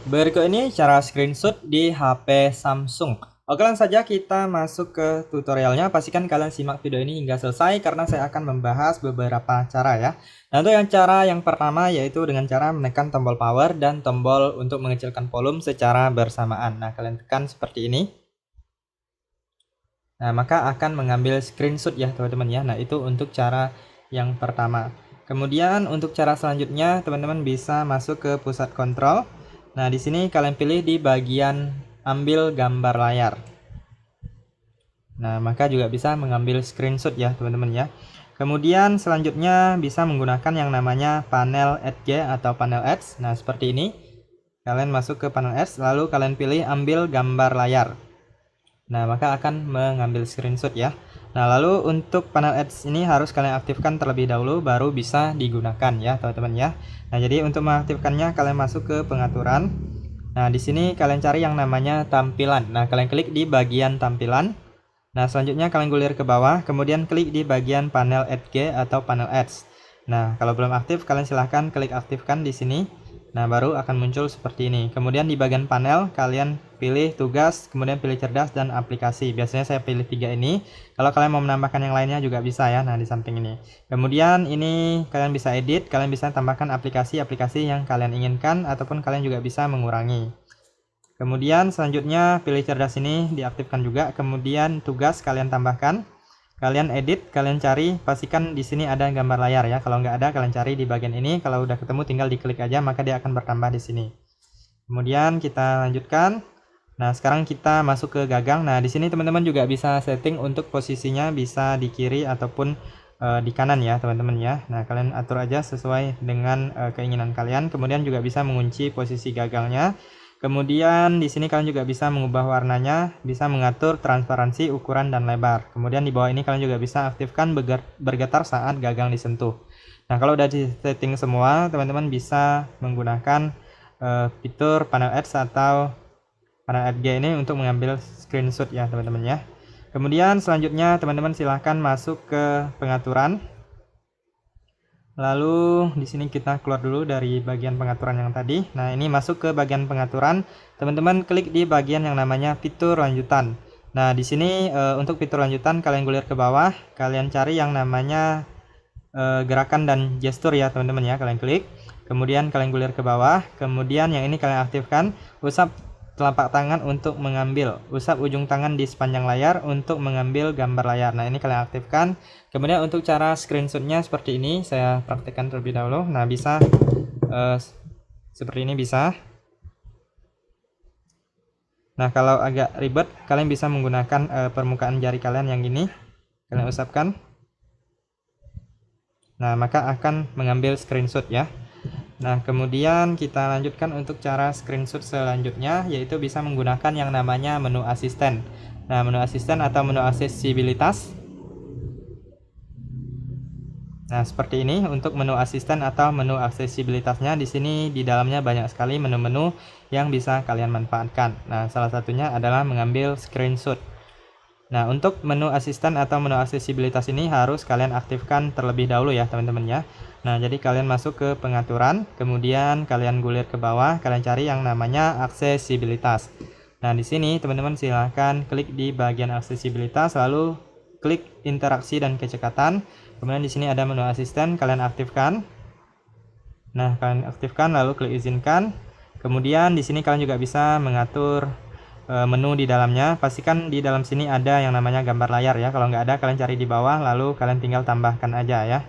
Berikut ini cara screenshot di HP Samsung. Oke, langsung saja kita masuk ke tutorialnya. Pastikan kalian simak video ini hingga selesai karena saya akan membahas beberapa cara ya. Nah, untuk cara yang pertama yaitu dengan cara menekan tombol power dan tombol untuk mengecilkan volume secara bersamaan. Nah, kalian tekan seperti ini. Nah, maka akan mengambil screenshot ya teman-teman ya. Nah, itu untuk cara yang pertama. Kemudian untuk cara selanjutnya teman-teman bisa masuk ke pusat kontrol. Nah, di sini kalian pilih di bagian ambil gambar layar. Nah, maka juga bisa mengambil screenshot ya teman-teman ya. Kemudian selanjutnya bisa menggunakan yang namanya panel Edge atau panel Edge. Nah, seperti ini. Kalian masuk ke panel Edge lalu kalian pilih ambil gambar layar. Nah, maka akan mengambil screenshot ya. Nah, lalu untuk panel ads ini harus kalian aktifkan terlebih dahulu baru bisa digunakan ya, teman-teman ya. Nah, jadi untuk mengaktifkannya kalian masuk ke pengaturan. Nah, di sini kalian cari yang namanya tampilan. Nah, kalian klik di bagian tampilan. Nah, selanjutnya kalian gulir ke bawah, kemudian klik di bagian panel Edge atau panel ads. Nah, kalau belum aktif kalian silahkan klik aktifkan di sini. Nah, baru akan muncul seperti ini. Kemudian di bagian panel kalian pilih tugas, kemudian pilih cerdas dan aplikasi. Biasanya saya pilih 3 ini. Kalau kalian mau menambahkan yang lainnya juga bisa ya. Nah, di samping ini. Kemudian ini kalian bisa edit, kalian bisa tambahkan aplikasi-aplikasi yang kalian inginkan ataupun kalian juga bisa mengurangi. Kemudian selanjutnya pilih cerdas ini diaktifkan juga. Kemudian tugas kalian tambahkan. Kalian edit, kalian cari, pastikan di sini ada gambar layar ya. Kalau nggak ada, kalian cari di bagian ini. Kalau udah ketemu, tinggal diklik aja, maka dia akan bertambah di sini. Kemudian kita lanjutkan. Nah, sekarang kita masuk ke gagang. Nah, di sini teman-teman juga bisa setting untuk posisinya bisa di kiri ataupun di kanan ya, teman-teman ya. Nah, kalian atur aja sesuai dengan keinginan kalian. Kemudian juga bisa mengunci posisi gagangnya. Kemudian di sini kalian juga bisa mengubah warnanya, bisa mengatur transparansi, ukuran dan lebar. Kemudian di bawah ini kalian juga bisa aktifkan bergetar saat gagang disentuh. Nah, kalau udah di setting semua, teman-teman bisa menggunakan fitur panel ads atau panel Edge ini untuk mengambil screenshot ya, teman-teman ya. Kemudian selanjutnya teman-teman silahkan masuk ke pengaturan. Lalu di sini kita keluar dulu dari bagian pengaturan yang tadi. Nah, ini masuk ke bagian pengaturan. Teman-teman klik di bagian yang namanya fitur lanjutan. Nah, di sini untuk fitur lanjutan kalian gulir ke bawah, kalian cari yang namanya gerakan dan gestur ya, teman-teman ya. Kalian klik. Kemudian kalian gulir ke bawah. Kemudian yang ini kalian aktifkan, usap telapak tangan untuk mengambil, usap ujung tangan di sepanjang layar untuk mengambil gambar layar. Nah, ini kalian aktifkan. Kemudian untuk cara screenshotnya seperti ini, saya praktekkan terlebih dahulu. Nah, bisa seperti ini bisa. Nah, kalau agak ribet, kalian bisa menggunakan permukaan jari kalian yang ini, kalian usapkan. Nah, maka akan mengambil screenshot ya. Nah, kemudian kita lanjutkan untuk cara screenshot selanjutnya, yaitu bisa menggunakan yang namanya menu asisten. Nah, menu asisten atau menu aksesibilitas. Nah, seperti ini untuk menu asisten atau menu aksesibilitasnya. Di sini di dalamnya banyak sekali menu-menu yang bisa kalian manfaatkan. Nah, salah satunya adalah mengambil screenshot. Nah, untuk menu asisten atau menu aksesibilitas ini harus kalian aktifkan terlebih dahulu ya, teman-teman ya. Nah, jadi kalian masuk ke pengaturan, kemudian kalian gulir ke bawah, kalian cari yang namanya aksesibilitas. Nah, di sini teman-teman silahkan klik di bagian aksesibilitas, lalu klik interaksi dan kecekatan. Kemudian di sini ada menu asisten, kalian aktifkan. Nah, kalian aktifkan lalu klik izinkan. Kemudian di sini kalian juga bisa mengatur menu di dalamnya. Pastikan di dalam sini ada yang namanya gambar layar ya. Kalau nggak ada, kalian cari di bawah lalu kalian tinggal tambahkan aja ya.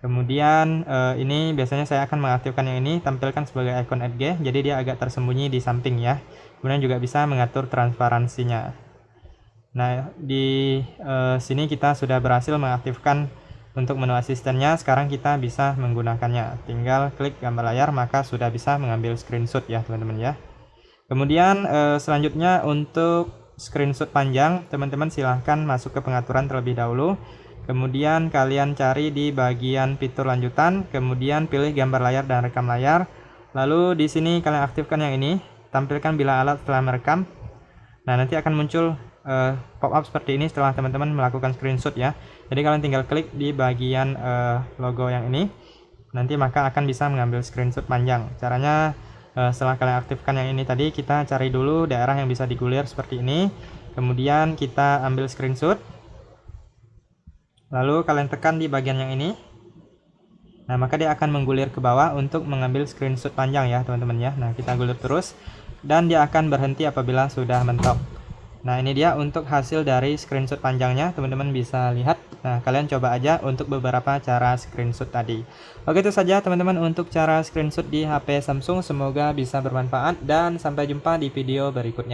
Kemudian ini biasanya saya akan mengaktifkan yang ini, tampilkan sebagai icon Edge, jadi dia agak tersembunyi di samping ya. Kemudian juga bisa mengatur transparansinya. Nah, di sini kita sudah berhasil mengaktifkan untuk menu asistennya. Sekarang kita bisa menggunakannya. Tinggal klik gambar layar maka sudah bisa mengambil screenshot ya, teman-teman ya. Kemudian selanjutnya untuk screenshot panjang, teman-teman silahkan masuk ke pengaturan terlebih dahulu. Kemudian kalian cari di bagian fitur lanjutan, kemudian pilih gambar layar dan rekam layar. Lalu di sini kalian aktifkan yang ini, tampilkan bila alat telah merekam. Nah, nanti akan muncul pop-up seperti ini setelah teman-teman melakukan screenshot ya. Jadi kalian tinggal klik di bagian logo yang ini, nanti maka akan bisa mengambil screenshot panjang. Caranya Setelah kalian aktifkan yang ini tadi, kita cari dulu daerah yang bisa digulir seperti ini. Kemudian kita ambil screenshot. Lalu kalian tekan di bagian yang ini. Nah, maka dia akan menggulir ke bawah untuk mengambil screenshot panjang ya, teman-teman ya. Nah, kita gulir terus dan dia akan berhenti apabila sudah mentok. Nah, ini dia untuk hasil dari screenshot panjangnya, teman-teman bisa lihat. Nah, kalian coba aja untuk beberapa cara screenshot tadi. Oke, itu saja teman-teman untuk cara screenshot di HP Samsung. Semoga bisa bermanfaat dan sampai jumpa di video berikutnya.